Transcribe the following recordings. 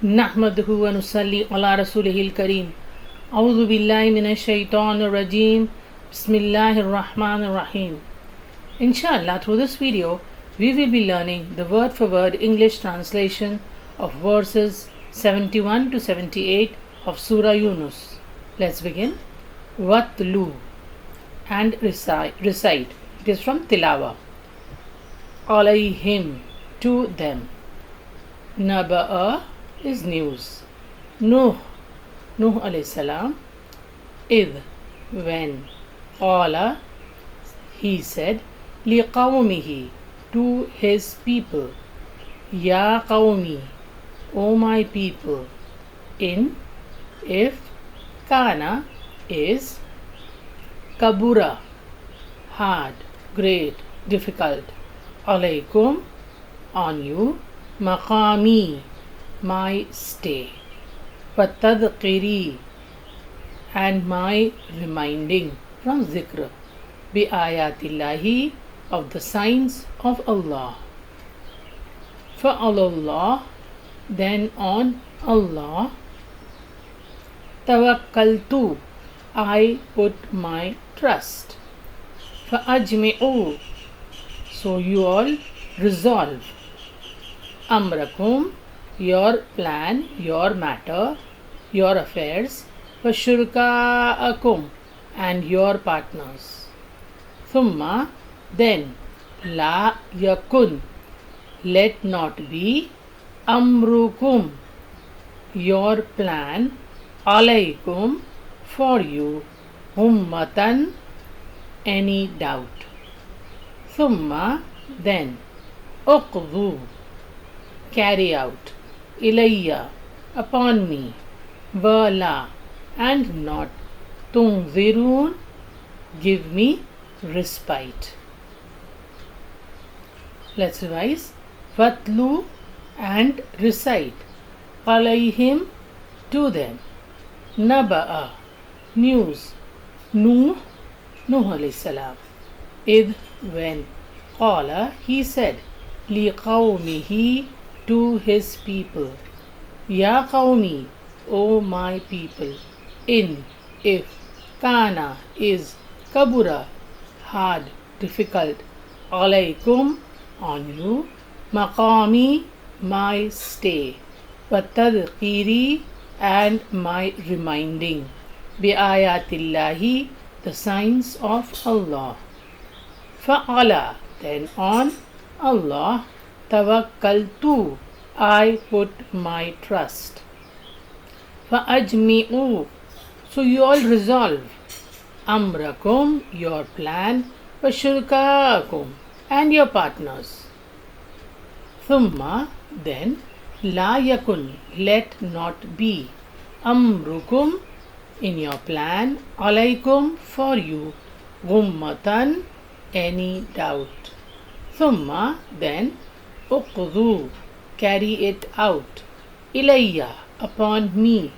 नहमदहु व नुसल्ली अला रसूलिहिल करीम। औज़ु बिल्लाहि मिनश शैतानिर रजीम। बिस्मिल्लाहिर रहमानिर रहीम। Inshallah, through this video, we will be learning the word for word English translation of verses 71 to 78 of Surah Yunus. Let's begin. Watlu and recite. It is from Tilawa. Alayhim, to them. Naba'a is news. Nuh alayhi salam. Id, when. Qala, he said. Liqawmihi, to his people. Ya qawmi, O my people. In, if. Kana is. Kabura, hard, great, difficult. Alaykum, on you. Maqami, my stay. Watadqiri, and my reminding from zikr. Bi ayatillahi, of the signs of Allah. Fa'alallah, then on Allah. Tawakkaltu, I put my trust. Fa'ajmi'u, so you all resolve. Amrakum, your plan, your matter, your affairs. Fashurka'akum, and your partners. Thumma, then. La yakun, let not be. Amrukum, your plan. Alaykum, for you. Ummatan, any doubt. Thumma, then. Uqdu, carry out. Ilayya, upon me. Wala, and not. Tunzirun, give me respite. Let's revise. Watlu, and recite. Alayhim, to them. Naba'a, news. Nuh alayhi salam. Id, when. Qala, he said. Liqawmihi, to his people. Ya qawmi, O my people. In, if. Kana, is. Kabura, hard, difficult. Alaykum, on you. Maqami, my stay. Watadqiri, and my reminding. Bi ayatillahi, the signs of Allah. Fa'ala, then on Allah. Tawakkaltu, I put my trust. Fa'ajmi'u, so you all resolve. Amrakum, your plan. Washurkaakum, and your partners. Thumma, then. La yakun, let not be. Amrukum, in your plan. Alaykum, for you. Gummatan, any doubt. Thumma, then. Uqdu, carry it out. Ilayya, upon me.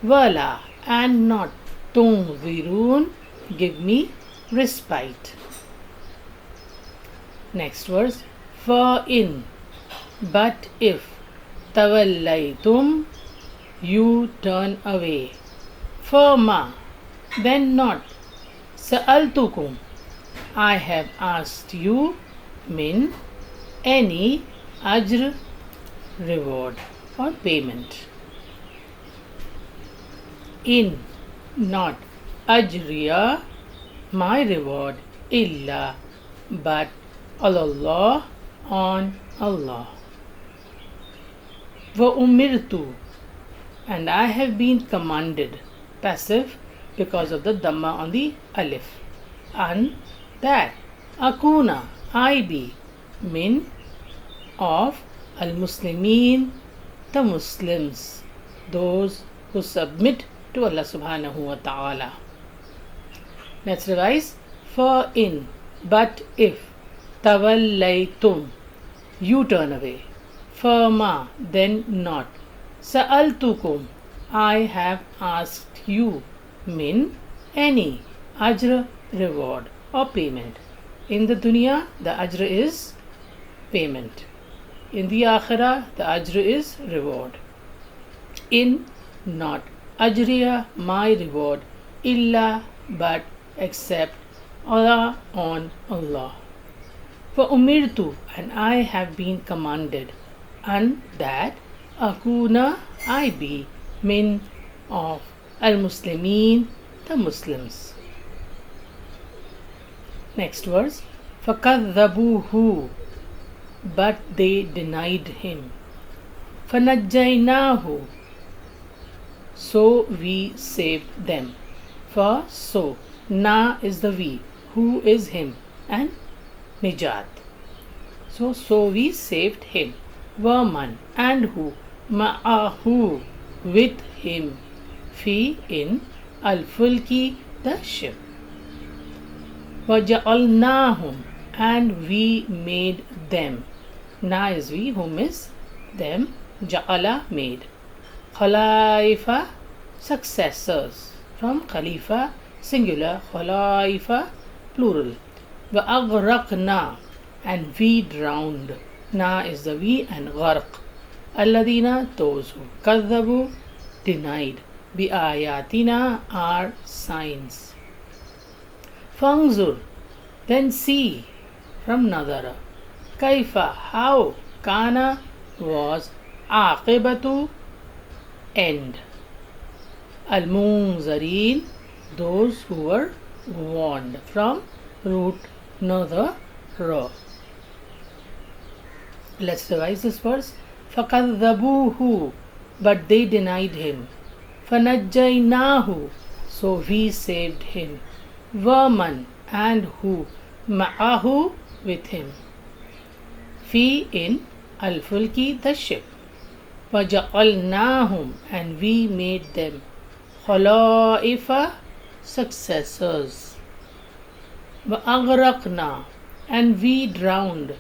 Wala, and not. Tunzirun, give me respite. Next verse. For in, but if. Tawallaytum, you turn away. For ma, then not. Sa'altukum, I have asked you. Min, any. Ajr, reward or payment. In, not. Ajriya, my reward. Illa, but. Allah, on Allah. Wa umirtu, and I have been commanded. Passive, because of the dhamma on the alif. An, that. Akuna, I be. Min, of. Al-Muslimin, the Muslims. Those who submit to Allah subhanahu wa ta'ala. Let's revise. For in, but if. Tawallaytum, you turn away. For ma, then not. Sa'altukum, I have asked you. Min, any. Ajr, reward or payment. In the dunya, the ajr is payment. In the akhirah, the ajr is reward. in not ajriya my reward illa but except Allah on Allah. For umirtu and I have been commanded, and that akuna I be min of al Muslimin the Muslims. Next verse. فَكَذَّبُوهُ but they denied him. فَنَجَّيْنَاهُ so we saved them. For so na is the we, who is him, and nijat. So we saved him. Waman and who, ma'ahu with him, fi in al-fulki the ship. وَجَعَلْنَاهُمْ and we made them. Na is we, whom is them. Ja'ala made. Khalaifa successors. From Khalifa singular, Khalaifa plural. وَأَغْرَقْنَا and we drowned. Na is the we and gharq. Alladina those who kadhabu denied. Bi ayatina are signs. Fangzur then see from Nadara. Kaifa how kana was aqibatu end. Al munzareen those who were warned. From root nadara. Let's revise this verse. فَكَذَّبُوهُ but they denied him. فَنَجَّيْنَاهُ so we saved him. وَمَنْ and who, ma'ahu with him. Fi in al-fulki the ship. وَجَعَلْنَاهُمْ and we made them. خَلَائِفَ successors. وَأَغْرَقْنَا and we drowned.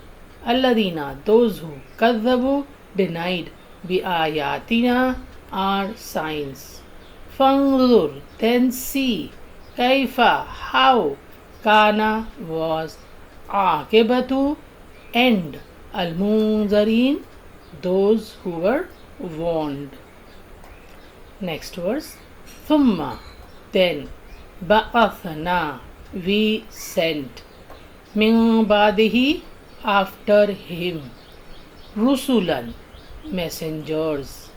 الَّذِينَ those who كَذَّبُوا denied. بِآيَاتِنَا are signs. فَانْظُرْ then see. Kaifa how kana was aqibatu end al munzareen those who were warned. Next verse. Thumma then ba'athna we sent min ba'dihi after him rusulan messengers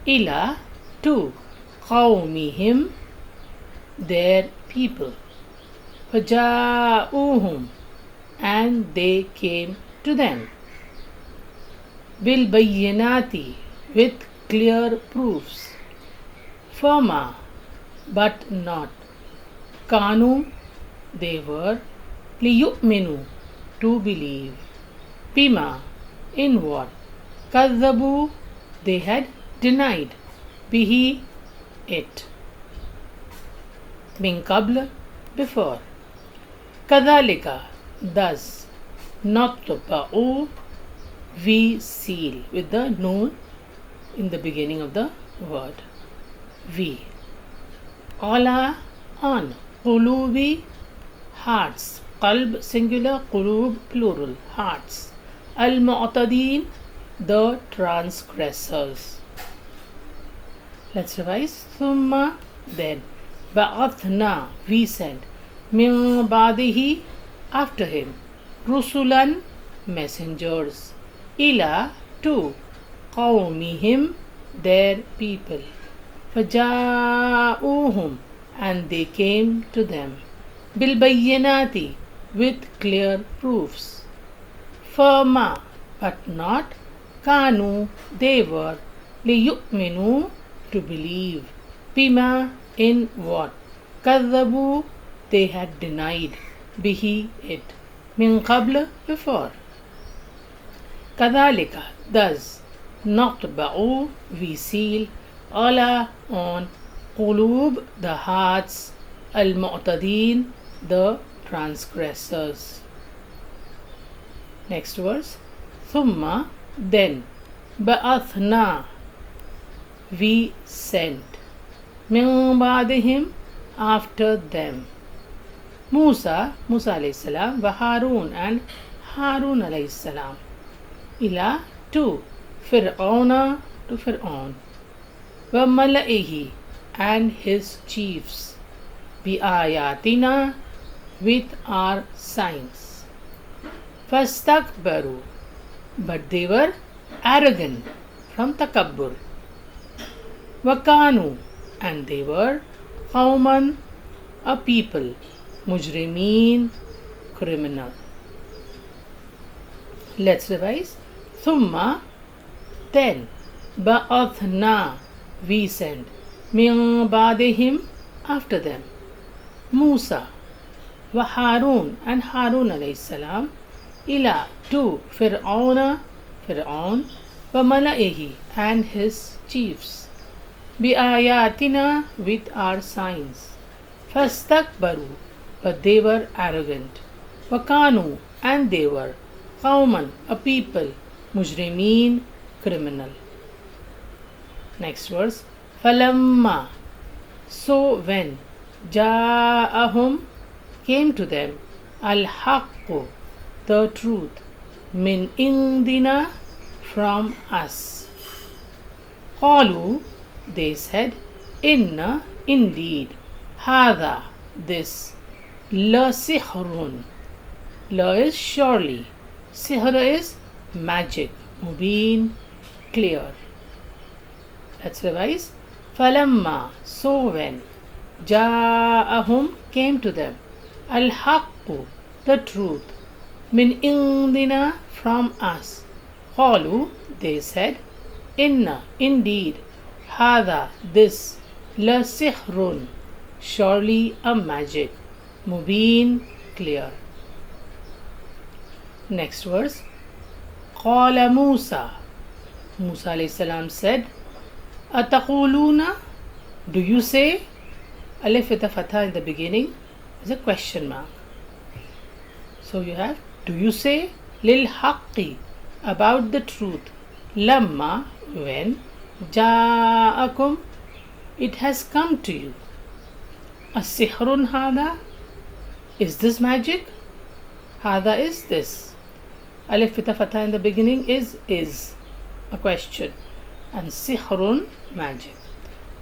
ila to qawmihim their people. فَجَاءُوهُمْ and they came to them. بِالْبَيِّنَاتِ with clear proofs. فَمَا but not. كَانُوا they were. لِيُؤْمِنُوا to believe. بِمَا in what. كَذَّبُوا they had denied. بِهِ it. Min qabl before. Kadhalika thus. Natba'u we seal with the noon in the beginning of the word. We. Ala on. Qulubi hearts. Qalb singular, qulub plural. Hearts. Al-mu'tadeen the transgressors. Let's revise. Thumma then. Ba'athna we sent. Min ba'dihi after him. Rusulan messengers. Ila to qawmihim their people. Faja'uhum and they came to them. Bilbayyinati with clear proofs. Fama but not. Kanu they were. Liyu'minu to believe. Bima in what. Kadhabu they had denied. Bihi it. Min qabl before. Kadhalika thus. Natba'u we seal. Ala on. Qulub the hearts. Al-mu'tadeen the transgressors. Next verse. Thumma then. Ba'athna we sent. Min ba'dihim after them. Musa alayhi salam, wa Harun and Harun alayhi salam. Ila to Fir'auna to Fir'aun. وَمَلَئِهِ and his chiefs بِآيَاتِنَا with our signs. فَاسْتَكْبَرُوا but they were arrogant from takabbur. وَكَانُوا and they were قَوْمًا a people, مُجْرِمِينَ criminal. Let's revise. ثُمَّ then بَعَثْنَا we sent مِن بَعْدِهِمْ after them Musa wa Harun and Harun alayhi salam ila to Fir'aun wa mala'ihi and his chiefs bi ayatina with our signs fastakbaru but they were arrogant wa kanu and they were qauman a people mujrimeen criminal. Next verse. Falamma so when Ja'ahum came to them al-haqqu the truth min indina from us. Qalu they said inna indeed hadha this la sihrun la is surely sihr is magic mubin clear. Let's revise. Falamma so when Ja'ahum came to them al-haqqu the truth min indina from us. Qalu they said inna indeed hadha this la sihrun surely a magic mubin clear. Next verse. Qala Musa alayhi salam said Ataquluna do you say alif with a fatha in the beginning is a question mark. So you have do you say lil haqqi about the truth lamma when ja'akum it has come to you as-sihrun hada is this magic hada is this alif with a fatha in the beginning is a question and sihrun magic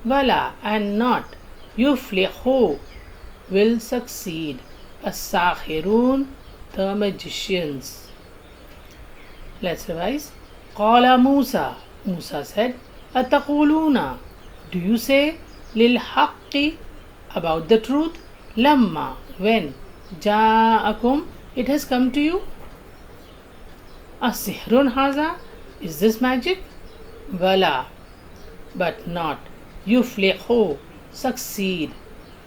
wala and not yuflihu will succeed as-sahirun the magicians. Let's revise. Qala Musa said Ataquluna do you say lil haqqi about the truth lamma when ja'akum it has come to you as-sihrun haza is this magic wala but not yuflihu succeed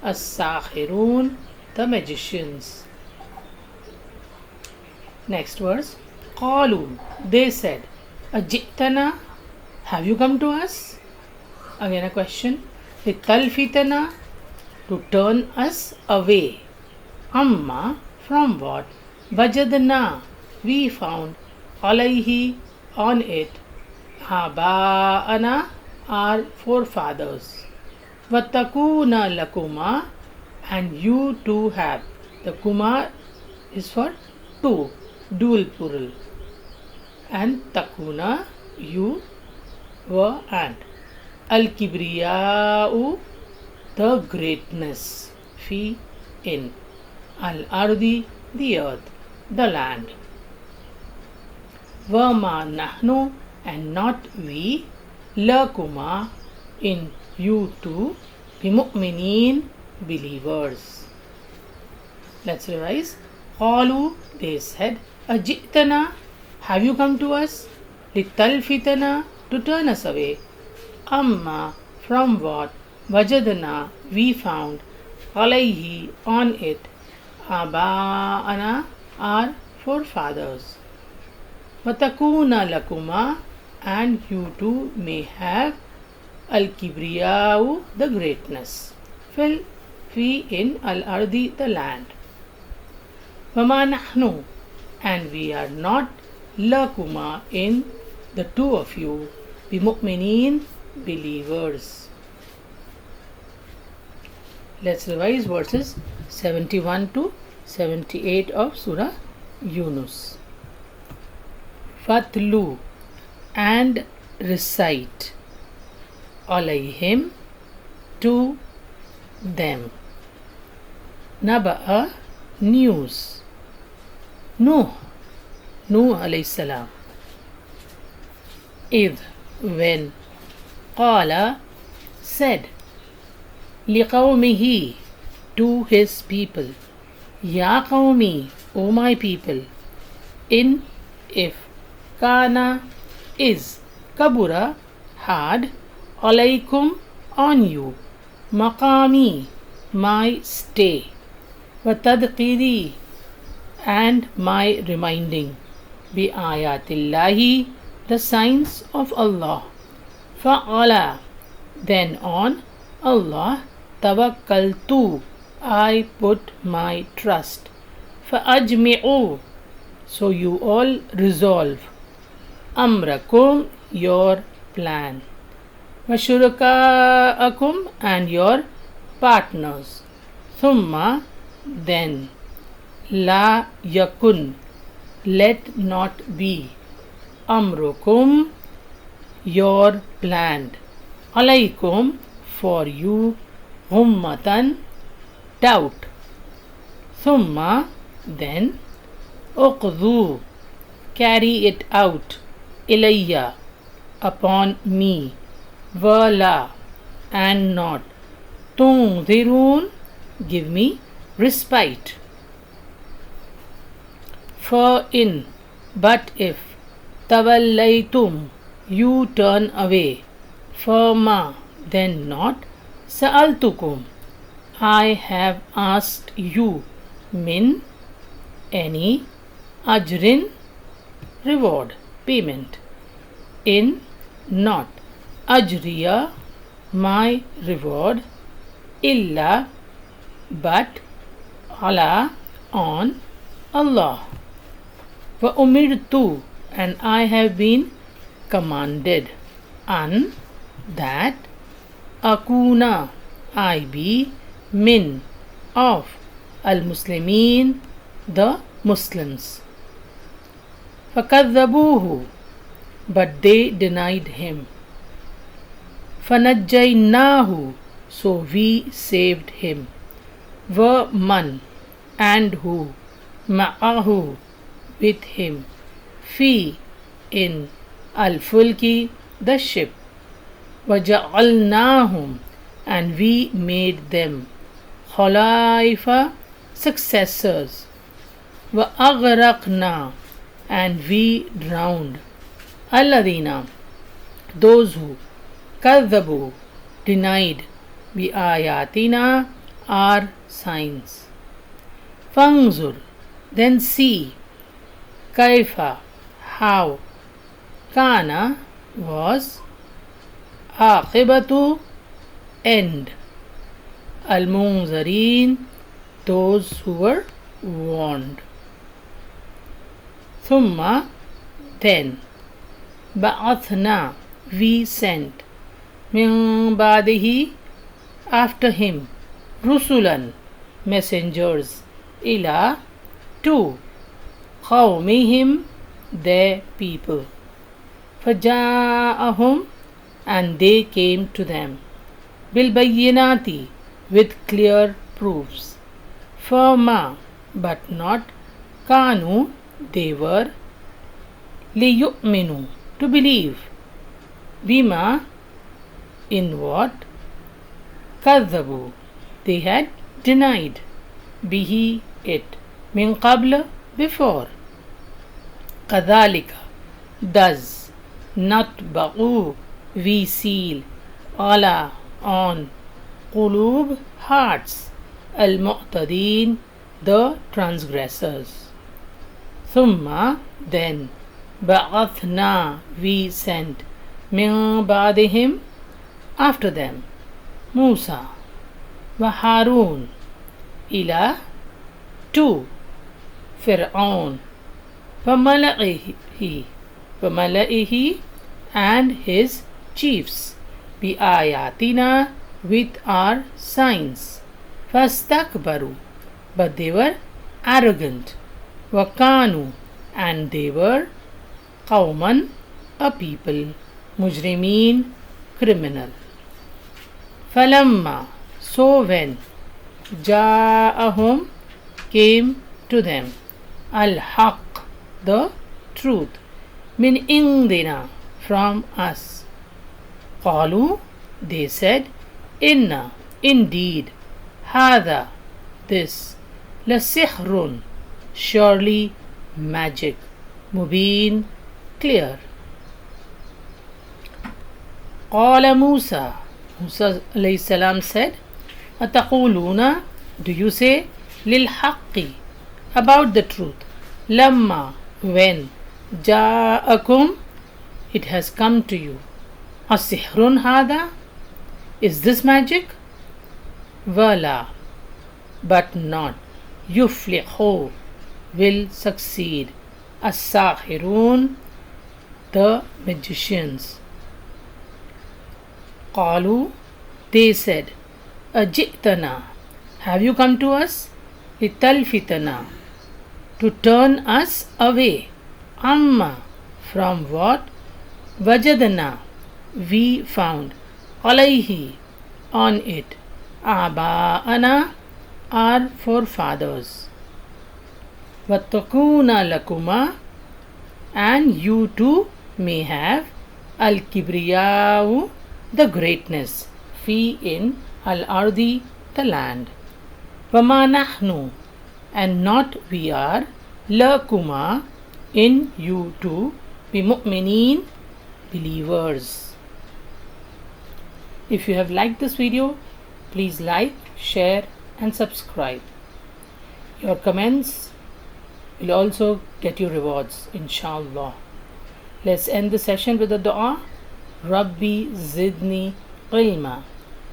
as-sahirun the magicians. Next verse. Qalu they said ajitana have you come to us again a question litalfitana to turn us away amma from what wajadna we found alayhi on it aba'ana our forefathers watakuna lakuma and you too have the kuma is for two dual plural and takuna you were and al kibriya'u the greatness fi in al ardi the earth the land wama nahnu and not we lakuma in you too bimu'minin believers. Let's revise. Qalu they said ajitana have you come to us litalfitana to turn us away amma from what wajadna we found alayhi on it aba'ana our forefathers watakuna lakuma and you too may have al kibriyau the greatness fil fi in al ardi the land wama nahnu and we are not lakuma in the two of you bimu'minin believers. Let's revise verses 71 to 78 of Surah Yunus. Fatlu and recite alayhim, to them. Naba'a, news. Nuh alayhi salam. Id, when. Qala, said. Liqawmihi, to his people. Ya qawmi, O my people. In, if. Kana, is. Kabura, hard. Alaykum, on you. Maqami, my stay. Watadqiri, and my reminding. Bi ayatillahi, the signs of Allah. Fa'ala, then on Allah. Tawakkaltu, I put my trust. Fa'ajmi'u, so you all resolve. Amrakum, your plan. Washuraka'akum, and your partners. Thumma, then. La yakun, let not be. Amrukum, your planned. Alaykum, for you. Ummatan, doubt. Thumma, then. Uqdu, carry it out. Ilayya, upon me. Wala, and not. Tunzirun, give me respite. For in, but if. Tawallaytum, you turn away. For ma, then not. Sa'altukum, I have asked you. Min, any. Ajrin, reward, payment. In, not. Ajriya, my reward. Illa, but. Ala, on. Allah. Wa umirtu, and I have been commanded. An, that. Akuna, I be. Min, of. Al-Muslimin, the Muslims. Fakadhabuhu, but they denied him. Fanajjaynahu, so we saved him. Wa man, and who. Ma'ahu, with him. Fi, in. Al-Fulki, the ship. وَجَعَلْنَاهُمْ, and we made them. Khalaifa, successors. وَأَغْرَقْنَا, and we drowned. Alladina, those who. Kadhabu, denied. Bi-ayatina, our signs. Fangzur, then see. Kaifa, how. Kana, was. Aqibatu, end. Al-Munzarin, those who were warned. Thumma, then. Ba'athna, we sent. Min ba'dihi, after him. Rusulan, messengers. Ila, to. Qawmihim, their people. Faja'ahum, and they came to them. Bilbayyinati, with clear proofs. Fama, but not. Kanu, they were. Liyu'minu, to believe. Bima, in what. Kadhabu, they had denied. Bihi, it. Min qabla, before. Kadhalika, thus. Natba'u, we seal. Ala, on. Qulub, hearts. Al-Mu'tadeen, the transgressors. Thumma, then. Ba'athna, we sent. Min ba'dihim, after them. Musa wa Harun, ila, to. Fir'aun, وَمَلَئِهِ, and his chiefs. بِآيَاتِنَا, with our signs. فَاسْتَكْبَرُوا, but they were arrogant. وَكَانُوا, and they were. قَوْمًا, a people. مُجْرِمِينَ, criminal. فَلَمَّا So when جَاءَهُمْ came to them al-haq the truth min indina from us qalu they said inna indeed hada this lasihrun surely magic mubin clear qala Musa alayhi salam said ataquluna do you say lil haqqi about the truth lamma when ja'akum it has come to you asihrun hada is this magic wala but not yuflihu will succeed as-sahirun the magicians qalu they said ajitana have you come to us litalfitana to turn us away amma from what wajadna we found alayhi on it aba'ana our forefathers wattakuna lakuma and you too may have al-kibriyau the greatness fi in al-ardi the land wama nahnu and not we are lakuma in you too bimu'minin believers. If you have liked this video, please like, share and subscribe. Your comments will also get you rewards, inshallah. Let's end the session with a dua. Rabbi zidni ilma.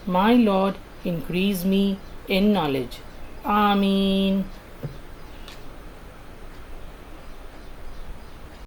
My Lord, increase me in knowledge. Ameen.